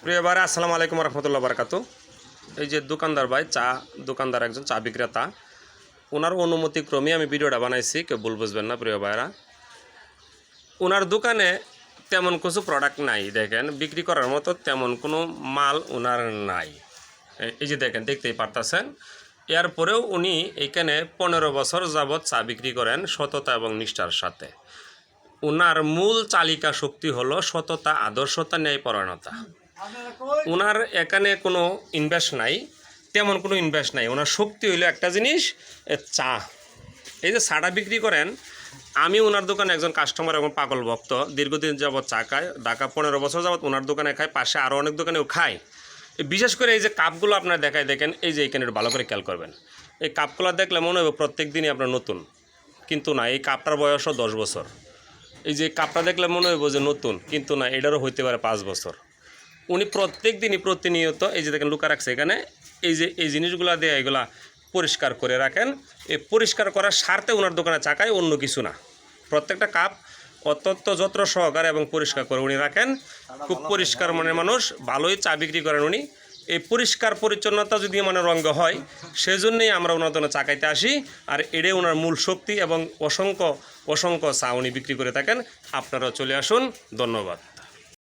প্রিয় ভাই, আসসালামু আলাইকুম রহমতুল্লাহ বারকাতু। এই যে দোকানদার ভাই, দোকানদার একজন চা বিক্রেতা, ওনার অনুমতিক্রমে আমি ভিডিওটা বানাইছি, কেউ ভুল বুঝবেন না প্রিয় ভাইরা। ওনার দোকানে তেমন কিছু প্রোডাক্ট নাই, দেখেন বিক্রি করার মতো তেমন কোনো মাল ওনার নাই। এই যে দেখেন, দেখতেই পারতেছেন। এরপরেও উনি এখানে 15 বছর যাবৎ চা বিক্রি করেন সততা এবং নিষ্ঠার সাথে। ওনার মূল চালিকা শক্তি হলো সততা, আদর্শতা, ন্যায়পরায়ণতা। ওনার এখানে কোনো ইনভেস্ট নাই, তেমন কোনো ইনভেস্ট নাই। ওনার শক্তি হইলো একটা জিনিস, চা। এই যে চাটা বিক্রি করেন, আমি ওনার দোকানে একজন কাস্টমার এবং পাগল ভক্ত, দীর্ঘদিন যাবৎ চা খায়, ঢাকা 15 বছর যাবৎ ওনার দোকানে খায়, পাশে আরও অনেক দোকানেও খায়। বিশেষ করে এই যে কাপগুলো আপনার দেখায়, দেখেন এই যে এখানে ভালো করে খেয়াল করবেন। এই কাপগুলো দেখলে মনে হবে প্রত্যেক দিনই আপনার নতুন, কিন্তু না, এই কাপটার বয়সও 10 বছর। এই যে কাপটা দেখলে মনে হইব যে নতুন, কিন্তু না, এটারও হইতে পারে 5 বছর। উনি প্রত্যেক দিনই প্রতিনিয়ত এই যে দেখেন লুকা রাখছে এখানে, এই যে এই জিনিসগুলো দিয়ে এগুলা পরিষ্কার করে রাখেন। এই পরিষ্কার করার স্বার্থে ওনার দোকানে চাকায়, অন্য কিছু না। প্রত্যেকটা কাপ অত্যন্ত যত্ন সহকারে এবং পরিষ্কার করে উনি রাখেন। খুব পরিষ্কার মনের মানুষ, ভালোই চা বিক্রি করেন উনি। এই পরিষ্কার পরিচ্ছন্নতা যদি মনের রঙ হয়, সেজন্যই আমরা ওনার দোকানে চা খাইতে আসি। আর এটাই ওনার মূল শক্তি, এবং অসংখ্য অসংখ্য চা উনি বিক্রি করে থাকেন। আপনারাও চলে আসুন। ধন্যবাদ।